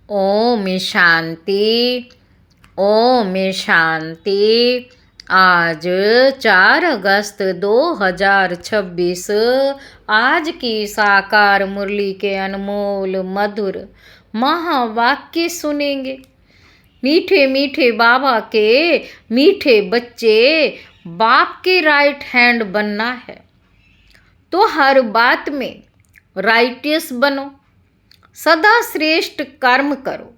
ओम शांति। ओम शांति। आज 4 अगस्त 2026 आज की साकार मुरली के अनमोल मधुर महावाक्य सुनेंगे। मीठे मीठे बाबा के मीठे बच्चे, बाप के राइट हैंड बनना है तो हर बात में राइटियस बनो, सदा श्रेष्ठ कर्म करो।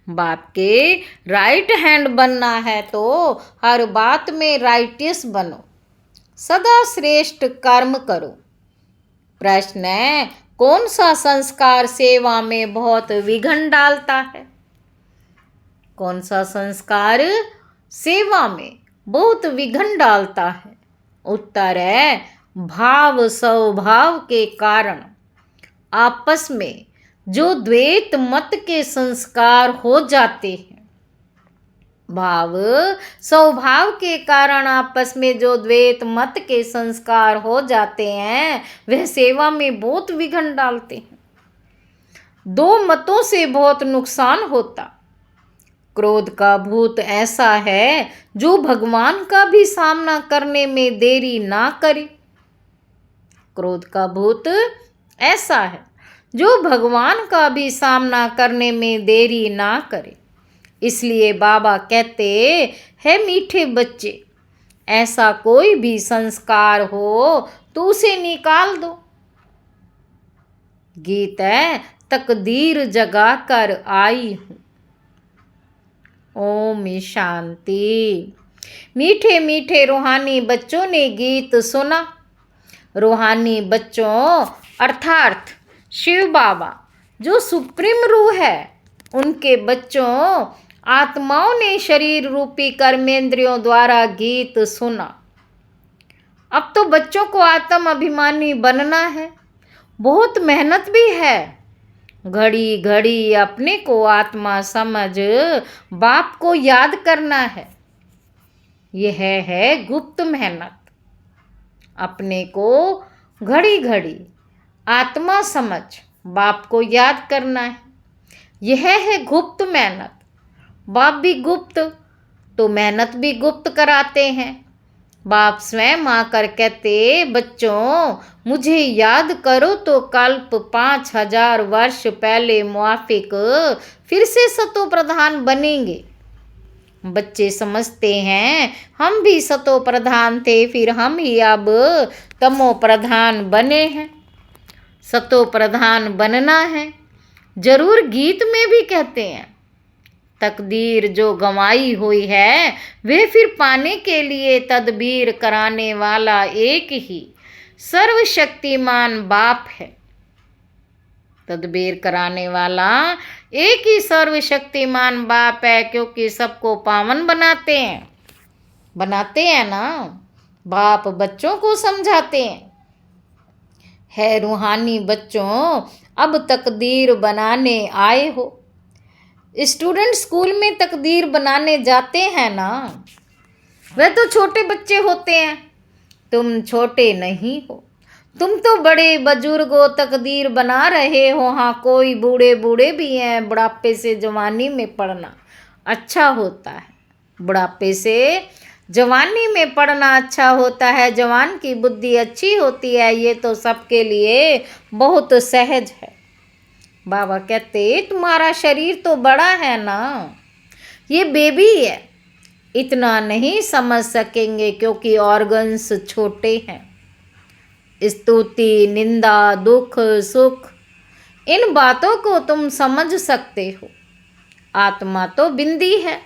बाप के राइट हैंड बनना है तो हर बात में राइटियस बनो, सदा श्रेष्ठ कर्म करो। प्रश्न है, कौन सा संस्कार सेवा में बहुत विघ्न डालता है? कौन सा संस्कार सेवा में बहुत विघ्न डालता है? उत्तर है, भाव स्वभाव के कारण आपस में जो द्वैत मत के संस्कार हो जाते हैं। भाव स्वभाव के कारण आपस में जो द्वैत मत के संस्कार हो जाते हैं वह सेवा में बहुत विघ्न डालते हैं। दो मतों से बहुत नुकसान होता। क्रोध का भूत ऐसा है जो भगवान का भी सामना करने में देरी ना करे। क्रोध का भूत ऐसा है जो भगवान का भी सामना करने में देरी ना करे। इसलिए बाबा कहते हैं, मीठे बच्चे, ऐसा कोई भी संस्कार हो तो उसे निकाल दो। गीत है, तकदीर जगा कर आई हूँ। ओम शांति। मीठे मीठे रूहानी बच्चों ने गीत सुना। रूहानी बच्चों अर्थात शिव बाबा जो सुप्रीम रूह है, उनके बच्चों आत्माओं ने शरीर रूपी कर्मेंद्रियों द्वारा गीत सुना। अब तो बच्चों को आत्म अभिमानी बनना है, बहुत मेहनत भी है। घड़ी घड़ी अपने को आत्मा समझ बाप को याद करना है। यह है गुप्त मेहनत। अपने को घड़ी घड़ी आत्मा समझ बाप को याद करना है। यह है गुप्त मेहनत। बाप भी गुप्त तो मेहनत भी गुप्त कराते हैं। बाप स्वयं आकर कहते, बच्चों मुझे याद करो तो कल्प 5000 वर्ष पहले मुआफिक फिर से सतो प्रधान बनेंगे। बच्चे समझते हैं हम भी सतो प्रधान थे, फिर हम ही अब तमो प्रधान बने हैं। सतो प्रधान बनना है, जरूर गीत में भी कहते हैं। तकदीर जो गंवाई हुई है वे फिर पाने के लिए तदबीर कराने वाला एक ही सर्वशक्तिमान बाप है। तदबीर कराने वाला एक ही सर्वशक्तिमान बाप है, क्योंकि सबको पावन बनाते हैं ना। बाप बच्चों को समझाते हैं। है रूहानी बच्चों, अब तकदीर बनाने आए हो। स्टूडेंट स्कूल में तकदीर बनाने जाते हैं ना, वह तो छोटे बच्चे होते हैं। तुम छोटे नहीं हो, तुम तो बड़े बुजुर्ग हो, तकदीर बना रहे हो। हाँ, कोई बूढ़े बूढ़े भी हैं। बुढ़ापे से जवानी में पढ़ना अच्छा होता है। बुढ़ापे से जवानी में पढ़ना अच्छा होता है। जवान की बुद्धि अच्छी होती है, ये तो सबके लिए बहुत सहज है। बाबा कहते, तुम्हारा शरीर तो बड़ा है ना, ये बेबी है, इतना नहीं समझ सकेंगे क्योंकि ऑर्गन्स छोटे हैं। स्तुति, निंदा, दुख, सुख, इन बातों को तुम समझ सकते हो। आत्मा तो बिंदी है,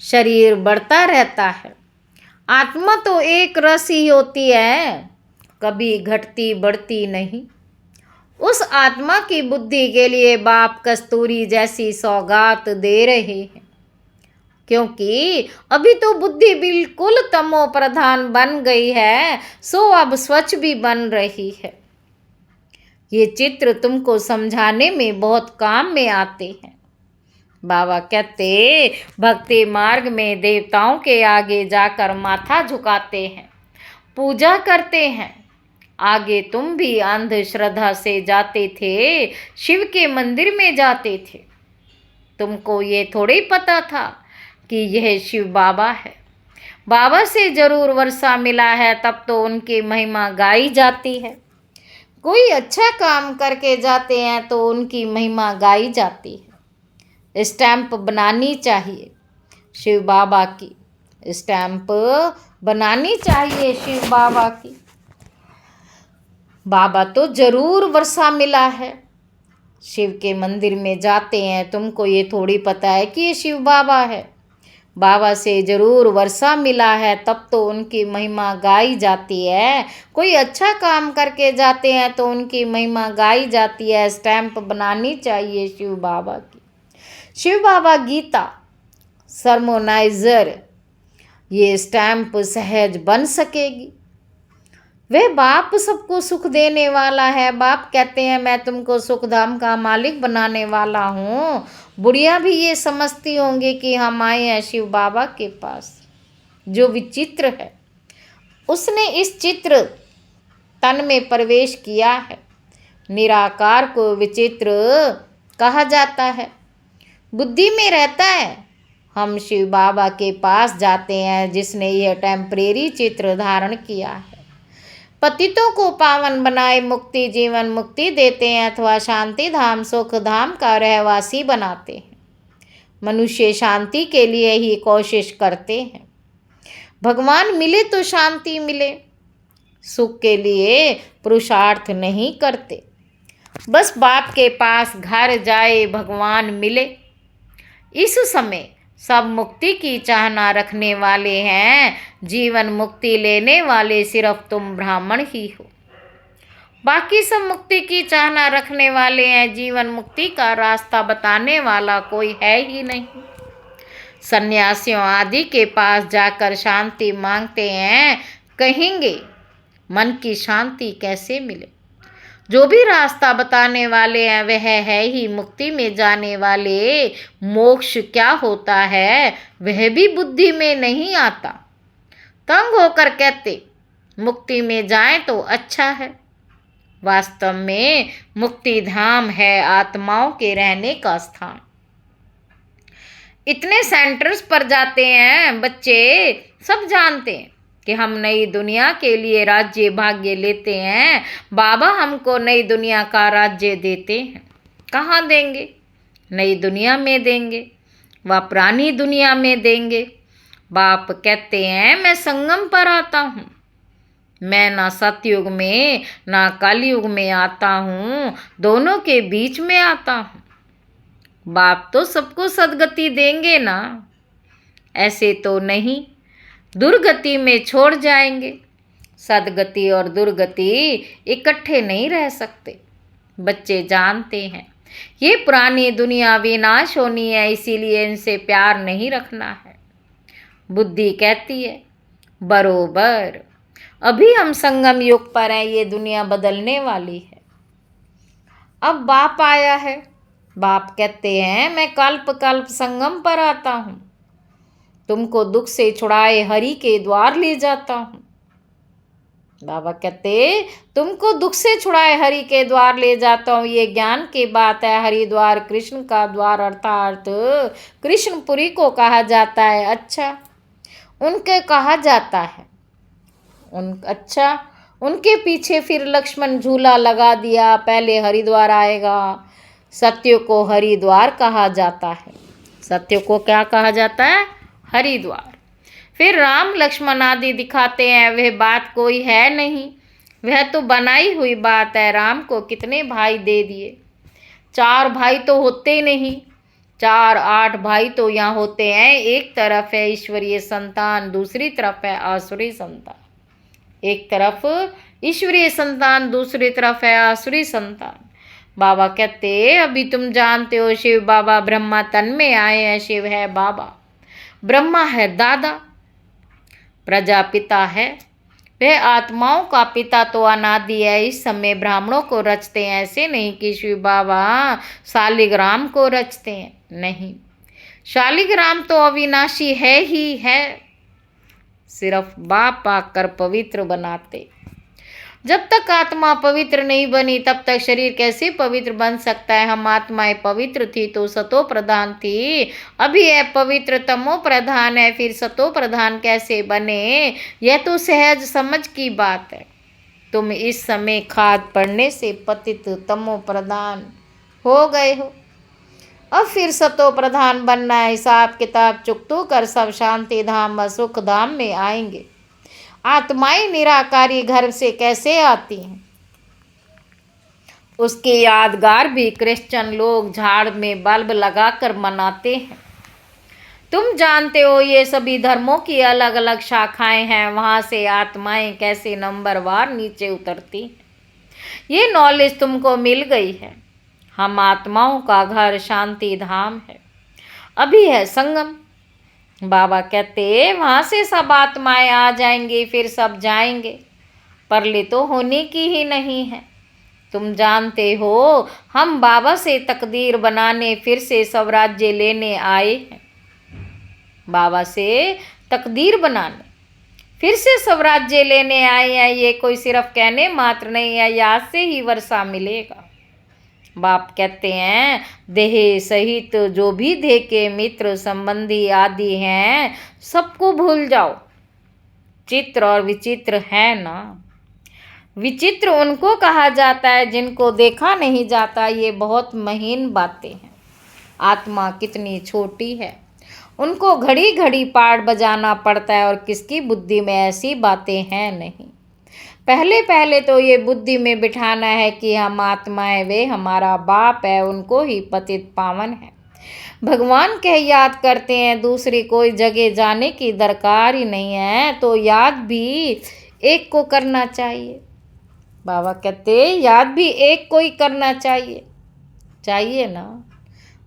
शरीर बढ़ता रहता है। आत्मा तो एक रस ही होती है, कभी घटती बढ़ती नहीं। उस आत्मा की बुद्धि के लिए बाप कस्तूरी जैसी सौगात दे रहे हैं, क्योंकि अभी तो बुद्धि बिल्कुल तमो प्रधान बन गई है, सो अब स्वच्छ भी बन रही है। ये चित्र तुमको समझाने में बहुत काम में आते हैं। बाबा कहते, भक्ति मार्ग में देवताओं के आगे जाकर माथा झुकाते हैं, पूजा करते हैं। आगे तुम भी अंधश्रद्धा से जाते थे, शिव के मंदिर में जाते थे। तुमको ये थोड़ी पता था कि यह शिव बाबा है। बाबा से जरूर वर्षा मिला है, तब तो उनकी महिमा गाई जाती है। कोई अच्छा काम करके जाते हैं तो उनकी महिमा गाई जाती है। स्टैंप बनानी चाहिए शिव बाबा की, स्टैंप बनानी चाहिए शिव बाबा की। बाबा तो जरूर वर्षा मिला है। शिव के मंदिर में जाते हैं, तुमको ये थोड़ी पता है कि ये शिव बाबा है। बाबा से जरूर वर्षा मिला है, तब तो उनकी महिमा गाई जाती है। कोई अच्छा काम करके जाते हैं तो उनकी महिमा गाई जाती है। स्टैंप बनानी चाहिए शिव बाबा की। शिव बाबा गीता सरमोनाइजर, ये स्टैंप सहज बन सकेगी। वह बाप सबको सुख देने वाला है। बाप कहते हैं मैं तुमको सुख धाम का मालिक बनाने वाला हूँ। बुढ़िया भी ये समझती होंगी कि हम आए हैं शिव बाबा के पास। जो विचित्र है, उसने इस चित्र तन में प्रवेश किया है। निराकार को विचित्र कहा जाता है। बुद्धि में रहता है। हम शिव बाबा के पास जाते हैं जिसने यह टेम्परेरी चित्र धारण किया है। पतितों को पावन बनाए मुक्ति जीवन मुक्ति देते हैं, अथवा शांति धाम सुख धाम का रहवासी बनाते हैं। मनुष्य शांति के लिए ही कोशिश करते हैं। भगवान मिले तो शांति मिले, सुख के लिए पुरुषार्थ नहीं करते। बस बाप के पास घर जाए, भगवान मिले। इस समय सब मुक्ति की चाहना रखने वाले हैं। जीवन मुक्ति लेने वाले सिर्फ तुम ब्राह्मण ही हो। बाकी सब मुक्ति की चाहना रखने वाले हैं। जीवन मुक्ति का रास्ता बताने वाला कोई है ही नहीं। सन्यासियों आदि के पास जाकर शांति मांगते हैं, कहेंगे मन की शांति कैसे मिले। जो भी रास्ता बताने वाले हैं वह है ही मुक्ति में जाने वाले। मोक्ष क्या होता है वह भी बुद्धि में नहीं आता। तंग होकर कहते मुक्ति में जाएं तो अच्छा है। वास्तव में मुक्ति धाम है आत्माओं के रहने का स्थान। इतने सेंटर्स पर जाते हैं बच्चे, सब जानते हैं कि हम नई दुनिया के लिए राज्य भाग्य लेते हैं। बाबा हमको नई दुनिया का राज्य देते हैं। कहाँ देंगे? नई दुनिया में देंगे व पुरानी दुनिया में देंगे। बाप कहते हैं मैं संगम पर आता हूँ। मैं ना सतयुग में ना कलयुग में आता हूँ, दोनों के बीच में आता हूँ। बाप तो सबको सदगति देंगे ना, ऐसे तो नहीं दुर्गति में छोड़ जाएंगे। सदगति और दुर्गति इकट्ठे नहीं रह सकते। बच्चे जानते हैं ये पुरानी दुनिया विनाश होनी है, इसीलिए इनसे प्यार नहीं रखना है। बुद्धि कहती है बरोबर, अभी हम संगम युग पर हैं, ये दुनिया बदलने वाली है। अब बाप आया है। बाप कहते हैं मैं कल्प कल्प संगम पर आता हूँ, तुमको दुख से छुड़ाए हरि के द्वार ले जाता हूँ। बाबा कहते तुमको दुख से छुड़ाए हरि के द्वार ले जाता हूँ, ये ज्ञान की बात है। हरिद्वार कृष्ण का द्वार अर्थात कृष्णपुरी को कहा जाता है। अच्छा, उनके कहा जाता है अच्छा, उनके पीछे फिर लक्ष्मण झूला लगा दिया। पहले हरिद्वार आएगा। सत्य को हरिद्वार कहा जाता है। सत्य को क्या कहा जाता है? हरिद्वार। फिर राम लक्ष्मण आदि दिखाते हैं, वह बात कोई है नहीं, वह तो बनाई हुई बात है। राम को कितने भाई दे दिए? 4 भाई तो होते नहीं, 4 8 भाई तो यहाँ होते हैं। एक तरफ है ईश्वरीय संतान, दूसरी तरफ है आसुरी संतान। एक तरफ ईश्वरीय संतान, दूसरी तरफ है आसुरी संतान। बाबा कहते अभी तुम जानते हो शिव बाबा ब्रह्मा तन में आए हैं। शिव है बाबा, ब्रह्मा है दादा, प्रजापिता है। वह आत्माओं का पिता तो अनादि है। इस समय ब्राह्मणों को रचते हैं, ऐसे नहीं कि शिव बाबा शालिग्राम को रचते हैं। नहीं, शालिग्राम तो अविनाशी है ही है, सिर्फ बाप आकर पवित्र बनाते। जब तक आत्मा पवित्र नहीं बनी तब तक शरीर कैसे पवित्र बन सकता है। हम आत्माएं पवित्र थी तो सतो प्रधान थी, अभी अपवित्र तमो प्रधान है, फिर सतो प्रधान कैसे बने। यह तो सहज समझ की बात है। तुम इस समय खाद पड़ने से पतित तमो प्रधान हो गए हो, अब फिर सतो प्रधान बनना है। हिसाब किताब चुकतू कर सब शांति धाम व सुख धाम में आएंगे। आत्माएं निराकारी घर से कैसे आती हैं, उसके यादगार भी क्रिश्चियन लोग झाड़ में बल्ब लगाकर मनाते हैं। तुम जानते हो ये सभी धर्मों की अलग अलग शाखाएं हैं, वहां से आत्माएं कैसे नंबरवार नीचे उतरती हैं। ये नॉलेज तुमको मिल गई है। हम आत्माओं का घर शांति धाम है, अभी है संगम। बाबा कहते वहां से सब आत्माएं आ जाएंगी, फिर सब जाएंगे, परले तो होने की ही नहीं है। तुम जानते हो हम बाबा से तकदीर बनाने फिर से स्वराज्य लेने आए हैं। बाबा से तकदीर बनाने फिर से स्वराज्य लेने आए हैं। ये कोई सिर्फ कहने मात्र नहीं है, याद से ही वर्षा मिलेगा। बाप कहते हैं देह सहित जो भी देह के मित्र संबंधी आदि हैं सबको भूल जाओ। चित्र और विचित्र है ना। विचित्र उनको कहा जाता है जिनको देखा नहीं जाता। ये बहुत महीन बातें हैं। आत्मा कितनी छोटी है, उनको घड़ी घड़ी पाठ बजाना पड़ता है, और किसकी बुद्धि में ऐसी बातें हैं नहीं। पहले पहले तो ये बुद्धि में बिठाना है कि हम आत्माएं, वे हमारा बाप है, उनको ही पतित पावन है। भगवान कह याद करते हैं, दूसरी कोई जगह जाने की दरकार ही नहीं है, तो याद भी एक को करना चाहिए। बाबा कहते याद भी एक को ही करना चाहिए ना।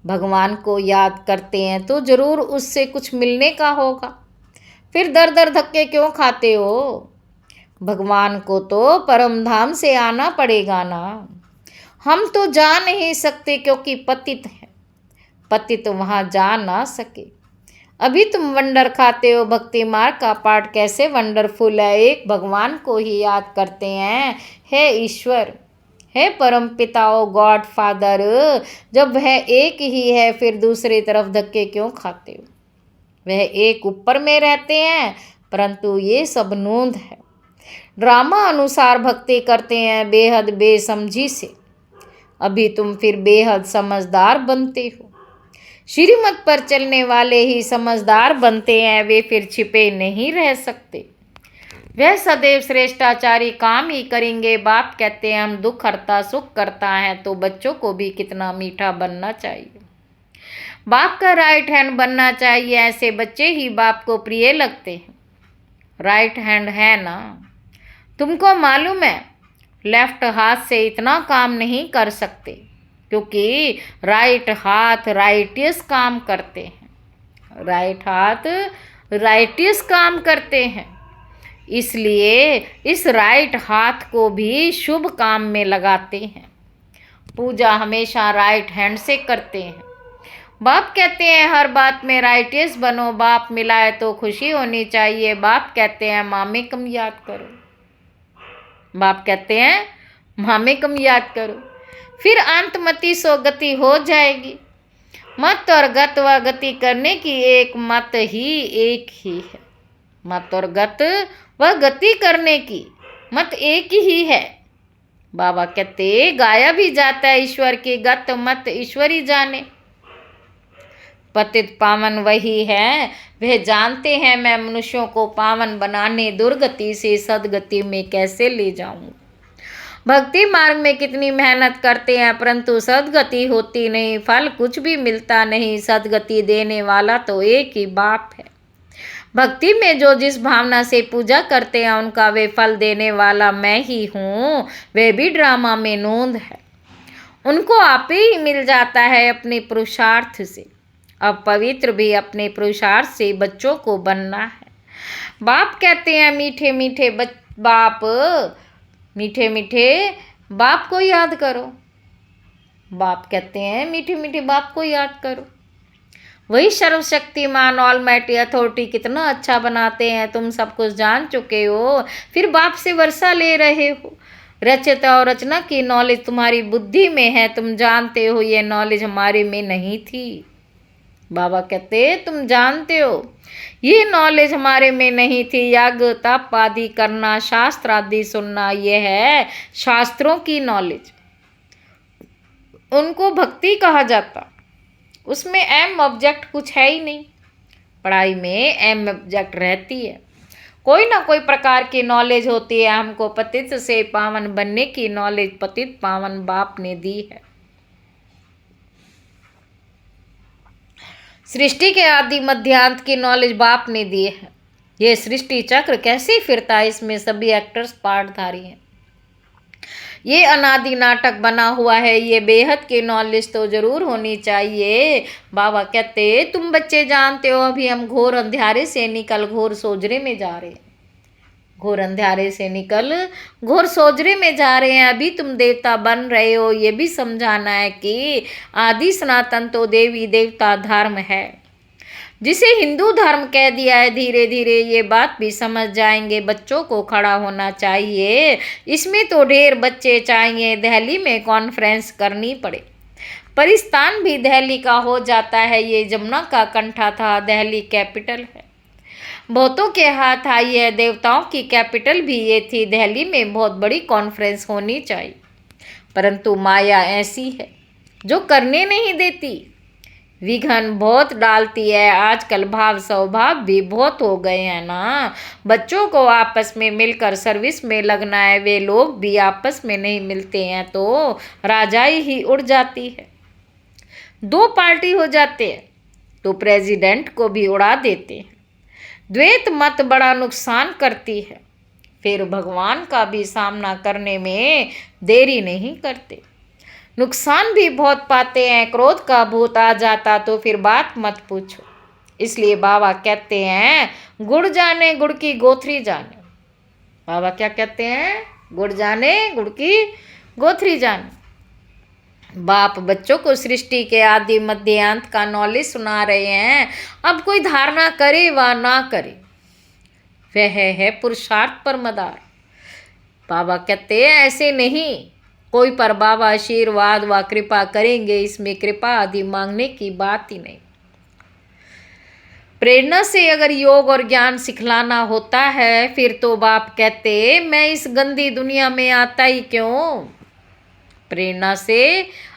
भगवान को याद करते हैं तो जरूर उससे कुछ मिलने का होगा, फिर दर दर धक्के क्यों खाते हो। भगवान को तो परम धाम से आना पड़ेगा ना। हम तो जा नहीं सकते क्योंकि पतित हैं, पतित वहाँ जा ना सके। अभी तुम वंडर खाते हो। भक्ति मार्ग का पाठ कैसे वंडरफुल है। एक भगवान को ही याद करते हैं, हे ईश्वर, हे परम पिता, ओ गॉड फादर। जब वह एक ही है फिर दूसरी तरफ धक्के क्यों खाते हो। वह एक ऊपर में रहते हैं, परंतु ये सब नूंद है। ड्रामा अनुसार भक्ति करते हैं बेहद बेसमझी से। अभी तुम फिर बेहद समझदार बनते हो। श्रीमत पर चलने वाले ही समझदार बनते हैं, वे फिर छिपे नहीं रह सकते। वह सदैव श्रेष्ठाचारी काम ही करेंगे। बाप कहते हैं हम दुख हरता सुख करता है, तो बच्चों को भी कितना मीठा बनना चाहिए। बाप का राइट हैंड बनना चाहिए, ऐसे बच्चे ही बाप को प्रिय लगते हैं। राइट हैंड है ना। तुमको मालूम है लेफ्ट हाथ से इतना काम नहीं कर सकते, क्योंकि राइट हाथ राइटियस काम करते हैं। राइट हाथ राइटियस काम करते हैं, इसलिए इस राइट हाथ को भी शुभ काम में लगाते हैं। पूजा हमेशा राइट हैंड से करते हैं। बाप कहते हैं हर बात में राइटियस बनो। बाप मिलाए तो खुशी होनी चाहिए। बाप कहते हैं मामे कम याद करो। बाप कहते हैं मामे कम याद करो, फिर अंतमति सो गति हो जाएगी। मत और गत व गति करने की एक मत ही एक ही है। मत और गत व गति करने की मत एक ही है। बाबा कहते गाया भी जाता है ईश्वर की गत मत ईश्वर ही जाने। पतित पावन वही है, वह जानते हैं मैं मनुष्यों को पावन बनाने दुर्गति से सदगति में कैसे ले जाऊं। भक्ति मार्ग में कितनी मेहनत करते हैं, परंतु सदगति होती नहीं, फल कुछ भी मिलता नहीं। सदगति देने वाला तो एक ही बाप है। भक्ति में जो जिस भावना से पूजा करते हैं उनका वे फल देने वाला मैं ही हूँ। वे भी ड्रामा में नोंद है, उनको आप ही मिल जाता है अपने पुरुषार्थ से। अब पवित्र भी अपने पुरुषार्थ से बच्चों को बनना है। बाप कहते हैं मीठे मीठे बाप, मीठे मीठे बाप को याद करो। बाप कहते हैं मीठे मीठे बाप को याद करो। वही सर्वशक्तिमान ऑलमाइटी अथॉरिटी कितना अच्छा बनाते हैं। तुम सब कुछ जान चुके हो, फिर बाप से वर्षा ले रहे हो। रचयिता और रचना की नॉलेज तुम्हारी बुद्धि में है, तुम जानते हो, ये नॉलेज हमारे में नहीं थी। बाबा कहते तुम जानते हो ये नॉलेज हमारे में नहीं थी। यज्ञ तप आदि करना, शास्त्र आदि सुनना, ये है शास्त्रों की नॉलेज। उनको भक्ति कहा जाता। उसमें एम ऑब्जेक्ट कुछ है ही नहीं। पढ़ाई में एम ऑब्जेक्ट रहती है, कोई ना कोई प्रकार की नॉलेज होती है। हमको पतित से पावन बनने की नॉलेज पतित पावन बाप ने दी है। सृष्टि के आदि मध्यांत की नॉलेज बाप ने दी है। ये सृष्टि चक्र कैसे फिरता है, इसमें सभी एक्टर्स पार्टधारी हैं। ये अनादि नाटक बना हुआ है, ये बेहद की नॉलेज तो जरूर होनी चाहिए। बाबा कहते तुम बच्चे जानते हो, अभी हम घोर अंधेरे से निकल घोर सोजरे में जा रहे हैं। घोर अंधेरे से निकल घोर सोजरे में जा रहे हैं। अभी तुम देवता बन रहे हो, ये भी समझाना है कि आदि सनातन तो देवी देवता धर्म है, जिसे हिंदू धर्म कह दिया है। धीरे धीरे ये बात भी समझ जाएंगे। बच्चों को खड़ा होना चाहिए। इसमें तो ढेर बच्चे चाहिए। दिल्ली में कॉन्फ्रेंस करनी पड़े। परिस्तान भी दिल्ली का हो जाता है। ये जमुना का कंठा था, दिल्ली कैपिटल है। बहुतों के हाथ आई है, देवताओं की कैपिटल भी ये थी। दिल्ली में बहुत बड़ी कॉन्फ्रेंस होनी चाहिए, परंतु माया ऐसी है जो करने नहीं देती, विघन बहुत डालती है। आजकल भाव स्वभाव भी बहुत हो गए हैं ना। बच्चों को आपस में मिलकर सर्विस में लगना है। वे लोग भी आपस में नहीं मिलते हैं तो राजाई ही उड़ जाती है। दो पार्टी हो जाते हैं तो प्रेसिडेंट को भी उड़ा देते हैं। द्वैत मत बड़ा नुकसान करती है। फिर भगवान का भी सामना करने में देरी नहीं करते, नुकसान भी बहुत पाते हैं। क्रोध का भूत आ जाता तो फिर बात मत पूछो। इसलिए बाबा कहते हैं गुड़ जाने गुड़ की गोथरी जाने। बाबा क्या कहते हैं? गुड़ जाने गुड़ की गोथरी जाने। बाप बच्चों को सृष्टि के आदि मध्य अंत का नॉलेज सुना रहे हैं। अब कोई धारणा करे व ना करे, वह है पुरुषार्थ पर मदार। बाबा कहते हैं ऐसे नहीं कोई पर बाबा आशीर्वाद व कृपा करेंगे। इसमें कृपा आदि मांगने की बात ही नहीं। प्रेरणा से अगर योग और ज्ञान सिखलाना होता है, फिर तो बाप कहते मैं इस गंदी दुनिया में आता ही क्यों। प्रेरणा से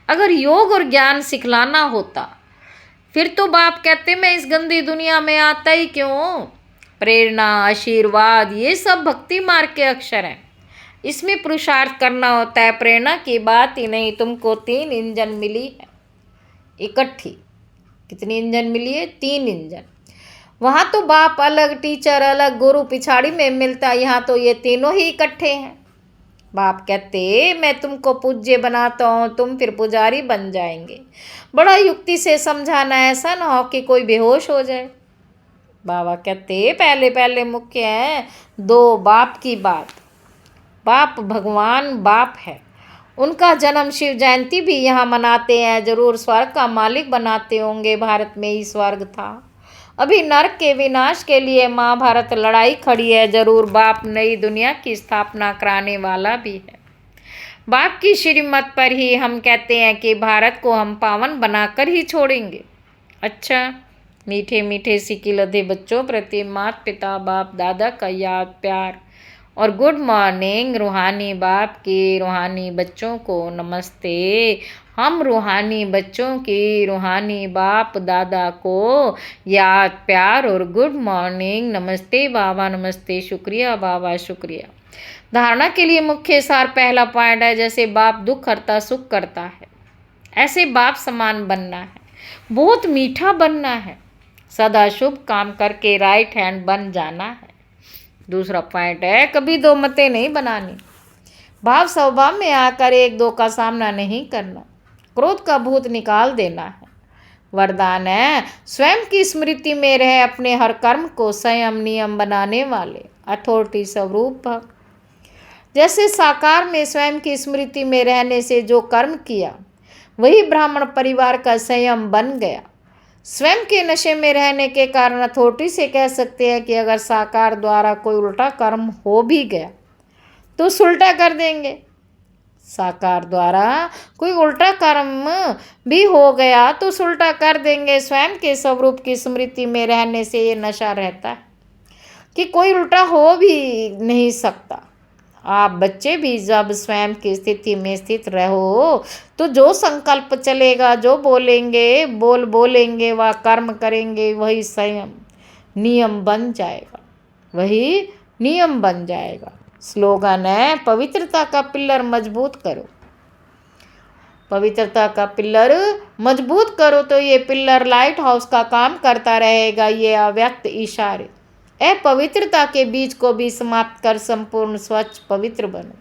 अगर योग और ज्ञान सिखलाना होता, फिर तो बाप कहते मैं इस गंदी दुनिया में आता ही क्यों। प्रेरणा, आशीर्वाद, ये सब भक्ति मार्ग के अक्षर हैं। इसमें पुरुषार्थ करना होता है। प्रेरणा की बात ही नहीं। तुमको 3 इंजन मिली है इकट्ठी। कितनी इंजन मिली है? 3 इंजन। वहाँ तो बाप अलग, टीचर अलग, गुरु पिछाड़ी में मिलता। यहाँ तो ये तीनों ही इकट्ठे हैं। बाप कहते मैं तुमको पूज्य बनाता हूँ, तुम फिर पुजारी बन जाएंगे। बड़ा युक्ति से समझाना, ऐसा ना हो कि कोई बेहोश हो जाए। बाबा कहते पहले पहले मुख्य है 2 बाप की बात। बाप भगवान बाप है। उनका जन्म शिव जयंती भी यहाँ मनाते हैं। जरूर स्वर्ग का मालिक बनाते होंगे। भारत में ही स्वर्ग था। अभी नरक के विनाश के लिए महाभारत लड़ाई खड़ी है। जरूर बाप नई दुनिया की स्थापना कराने वाला भी है। बाप की श्रीमत पर ही हम कहते हैं कि भारत को हम पावन बनाकर ही छोड़ेंगे। अच्छा, मीठे मीठे सिक्के लदे बच्चों प्रति माता पिता बाप दादा का याद प्यार और गुड मॉर्निंग। रूहानी बाप के रूहानी बच्चों को नमस्ते। हम रूहानी बच्चों की रूहानी बाप दादा को याद प्यार और गुड मॉर्निंग। नमस्ते बाबा, नमस्ते, शुक्रिया बाबा, शुक्रिया। धारणा के लिए मुख्य सार पहला पॉइंट है, जैसे बाप दुख करता सुख करता है, ऐसे बाप समान बनना है। बहुत मीठा बनना है। सदा शुभ काम करके राइट हैंड बन जाना है। दूसरा पॉइंट है कभी 2 मतें नहीं बनानी। भाव स्वभाव में आकर 1-2 का सामना नहीं करना। क्रोध का भूत निकाल देना है। वरदान है स्वयं की स्मृति में रहे अपने हर कर्म को संयम नियम बनाने वाले अथॉरिटी स्वरूप भक्त। जैसे साकार में स्वयं की स्मृति में रहने से जो कर्म किया वही ब्राह्मण परिवार का संयम बन गया। स्वयं के नशे में रहने के कारण अथॉरिटी से कह सकते हैं कि अगर साकार द्वारा कोई उल्टा कर्म हो भी गया तो उस उल्टा कर देंगे। साकार द्वारा कोई उल्टा कर्म भी हो गया तो उस उल्टा कर देंगे। स्वयं के स्वरूप की स्मृति में रहने से ये नशा रहता है कि कोई उल्टा हो भी नहीं सकता। आप बच्चे भी जब स्वयं की स्थिति में स्थित रहो तो जो संकल्प चलेगा, जो बोलेंगे व कर्म करेंगे, वही स्वयं नियम बन जाएगा, वही नियम बन जाएगा। स्लोगन है, पवित्रता का पिल्लर मजबूत करो। पवित्रता का पिल्लर मजबूत करो तो ये पिल्लर लाइट हाउस का काम करता रहेगा। ये अव्यक्त इशारे अपवित्रता के बीज को भी समाप्त कर संपूर्ण स्वच्छ पवित्र बनो।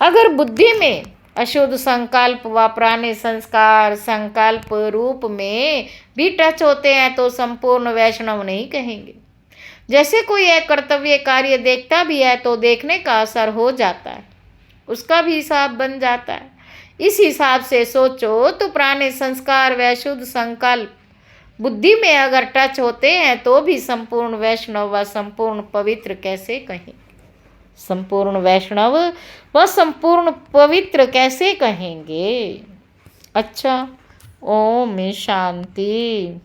अगर बुद्धि में अशुद्ध संकल्प व पुराने संस्कार संकल्प रूप में भी टच होते हैं तो संपूर्ण वैष्णव नहीं कहेंगे। जैसे कोई एक कर्तव्य कार्य देखता भी है तो देखने का असर हो जाता है, उसका भी हिसाब बन जाता है। इस हिसाब से सोचो तो पुराने संस्कार व शुद्ध संकल्प बुद्धि में अगर टच होते हैं तो भी संपूर्ण वैष्णव व संपूर्ण पवित्र कैसे कहें? संपूर्ण वैष्णव व संपूर्ण पवित्र कैसे कहेंगे? अच्छा, ओम शांति।